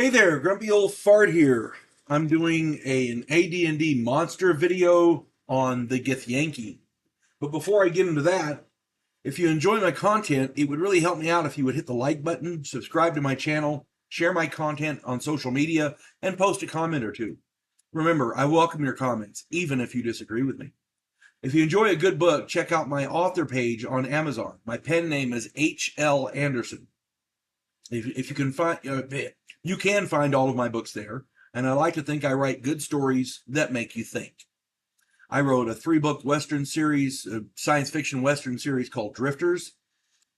Hey there, grumpy old fart here. I'm doing an AD&D monster video on the Githyanki. But before I get into that, if you enjoy my content, it would really help me out if you would hit the like button, subscribe to my channel, share my content on social media, and post a comment or two. Remember, I welcome your comments, even if you disagree with me. If you enjoy a good book, check out my author page on Amazon. My pen name is H.L. Anderson. If you can find, you can find all of my books there, and I like to think I write good stories that make you think. I wrote a 3-book Western series, a science fiction Western series called Drifters.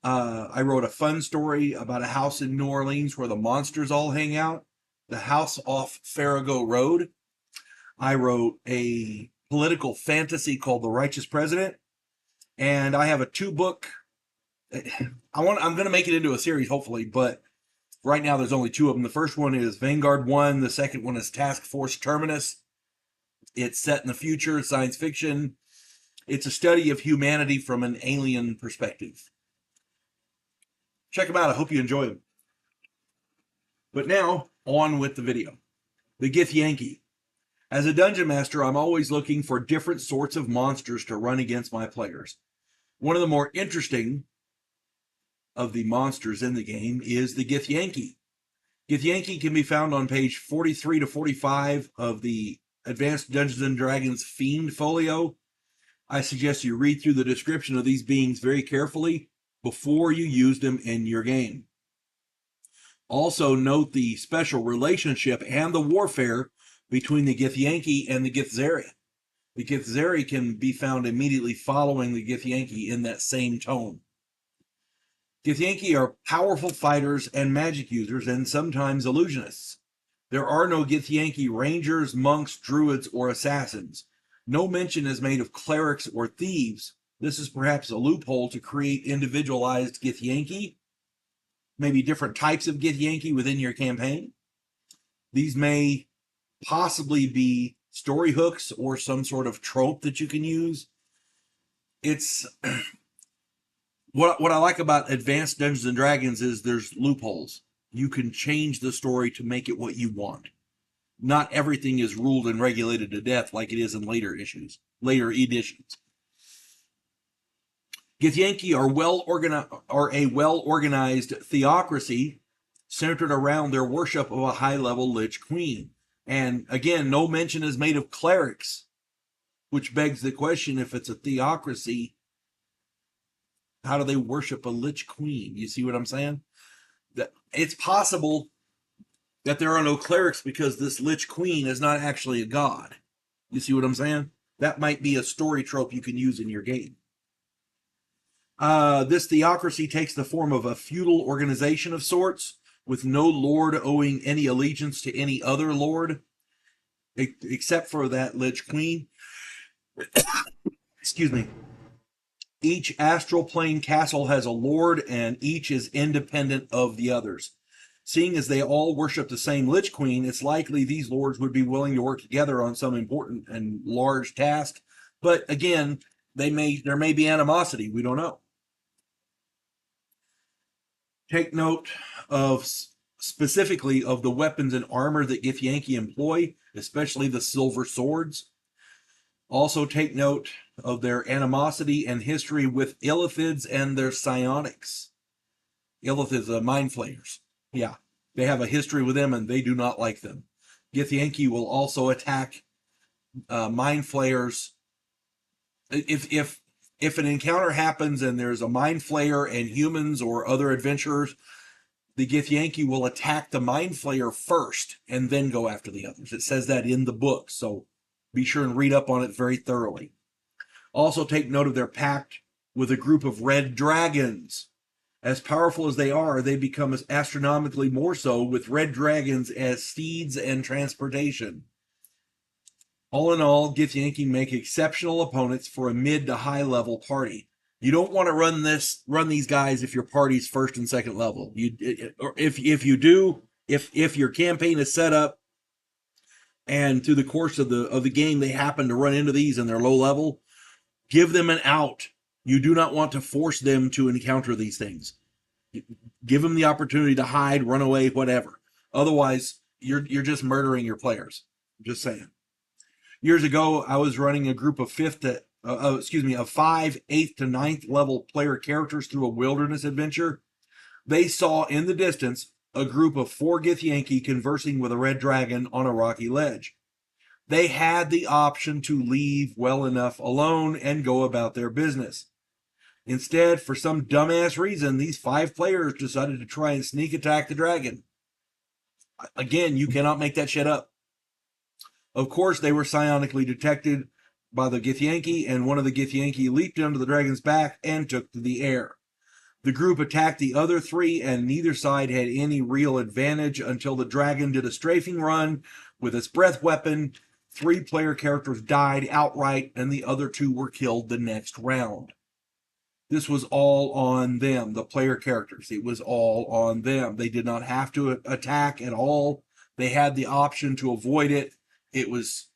I wrote a fun story about a house in New Orleans where the monsters all hang out, the house off Farrago Road. I wrote a political fantasy called The Righteous President, and I have a 2-book. I'm going to make it into a series, hopefully, but right now there's only 2 of them. The first one is Vanguard 1. The second one is Task Force Terminus. It's set in the future, science fiction. It's a study of humanity from an alien perspective. Check them out. I hope you enjoy them. But now, on with the video. The Githyanki. As a dungeon master, I'm always looking for different sorts of monsters to run against my players. One of the more interesting of the monsters in the game is the Githyanki. Githyanki can be found on page 43 to 45 of the Advanced Dungeons and Dragons Fiend folio. I suggest you read through the description of these beings very carefully before you use them in your game. Also note the special relationship and the warfare between the Githyanki and the Githzeri. The Githzeri can be found immediately following the Githyanki in that same tone. Githyanki are powerful fighters and magic users, and sometimes illusionists. There are no Githyanki rangers, monks, druids, or assassins. No mention is made of clerics or thieves. This is perhaps a loophole to create individualized Githyanki, maybe different types of Githyanki within your campaign. These may possibly be story hooks or some sort of trope that you can use. It's what I like about Advanced Dungeons and Dragons is there's loopholes. You can change the story to make it what you want. Not everything is ruled and regulated to death like it is in later editions. Githyanki are a well-organized theocracy centered around their worship of a high-level Lich Queen. And again, no mention is made of clerics, which begs the question, if it's a theocracy, how do they worship a Lich Queen? You see what I'm saying? That it's possible that there are no clerics because this Lich Queen is not actually a god. You see what I'm saying? That might be a story trope you can use in your game. This theocracy takes the form of a feudal organization of sorts, with no lord owing any allegiance to any other lord, except for that Lich Queen. Excuse me. Each astral plane castle has a lord, and each is independent of the others. Seeing as they all worship the same Lich Queen, it's likely these lords would be willing to work together on some important and large task. But again, there may be animosity. We don't know. Take note of specifically of the weapons and armor that Githyanki employ, especially the silver swords. Also take note of their animosity and history with Illithids and their psionics. Illithids are mind flayers. Yeah, they have a history with them and they do not like them. Githyanki will also attack mind flayers. If an encounter happens and there's a mind flayer and humans or other adventurers, the Githyanki will attack the mind flayer first and then go after the others. It says that in the book, so be sure and read up on it very thoroughly. Also take note of their pact with a group of red dragons. As powerful as they are, they become astronomically more so with red dragons as steeds and transportation. All in all, Githyanki make exceptional opponents for a mid to high level party. You don't want to run these guys if your party's first and second level. If you do, if your campaign is set up and through the course of the game they happen to run into these and they're low level, give them an out. You do not want to force them to encounter these things. Give them the opportunity to hide, run away, whatever. Otherwise, you're just murdering your players. I'm just saying. Years ago, I was running a group of 5th to 5, 8th to 9th level player characters through a wilderness adventure. They saw in the distance a group of 4 Githyanki conversing with a red dragon on a rocky ledge. They had the option to leave well enough alone and go about their business. Instead, for some dumbass reason, these 5 players decided to try and sneak attack the dragon. Again, you cannot make that shit up. Of course, they were psionically detected by the Githyanki, and one of the Githyanki leaped onto the dragon's back and took to the air. The group attacked the other 3, and neither side had any real advantage until the dragon did a strafing run with its breath weapon. 3 player characters died outright, and the other 2 were killed the next round. This was all on them, the player characters. It was all on them. They did not have to attack at all. They had the option to avoid it. It was...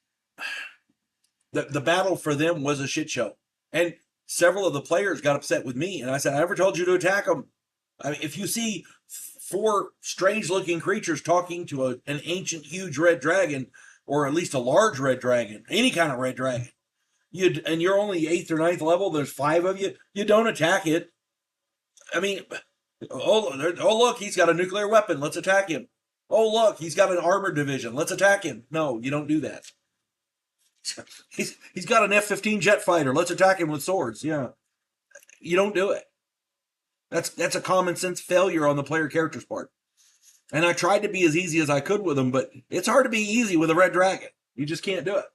The battle for them was a shit show. And several of the players got upset with me, and I said, I never told you to attack them. I mean, if you see 4 strange-looking creatures talking to an ancient, huge red dragon, or at least a large red dragon, any kind of red dragon, and you're only 8th or 9th level, there's 5 of you, you don't attack it. I mean, oh look, he's got a nuclear weapon, let's attack him. Oh look, he's got an armored division, let's attack him. No, you don't do that. He's got an F-15 jet fighter, let's attack him with swords. Yeah, you don't do it. That's a common sense failure on the player character's part. And I tried to be as easy as I could with them, but it's hard to be easy with a red dragon. You just can't do it.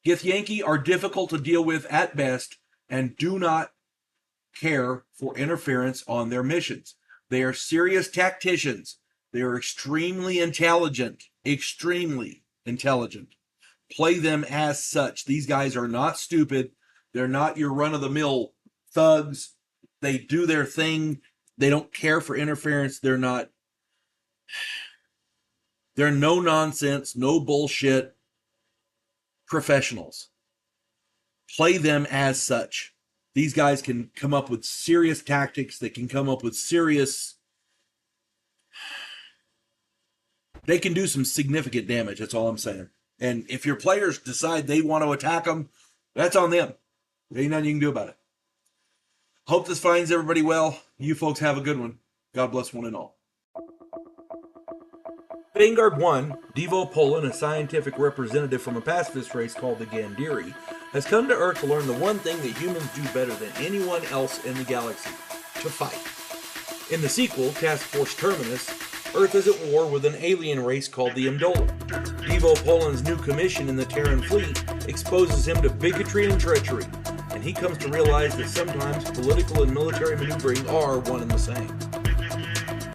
Githyanki are difficult to deal with at best and do not care for interference on their missions. They are serious tacticians. They are extremely intelligent. Extremely intelligent. Play them as such. These guys are not stupid. They're not your run-of-the-mill thugs. They do their thing. They don't care for interference. They're no nonsense, no bullshit professionals. Play them as such. These guys can come up with serious tactics. They can come up with serious... They can do some significant damage. That's all I'm saying. And if your players decide they want to attack them, that's on them. There ain't nothing you can do about it. Hope this finds everybody well. You folks have a good one. God bless one and all. Vanguard 1, Devo Polan, a scientific representative from a pacifist race called the Gandiri, has come to Earth to learn the one thing that humans do better than anyone else in the galaxy: to fight. In the sequel, Task Force Terminus, Earth is at war with an alien race called the Amdola. Devo Polan's new commission in the Terran fleet exposes him to bigotry and treachery, and he comes to realize that sometimes political and military maneuvering are one and the same.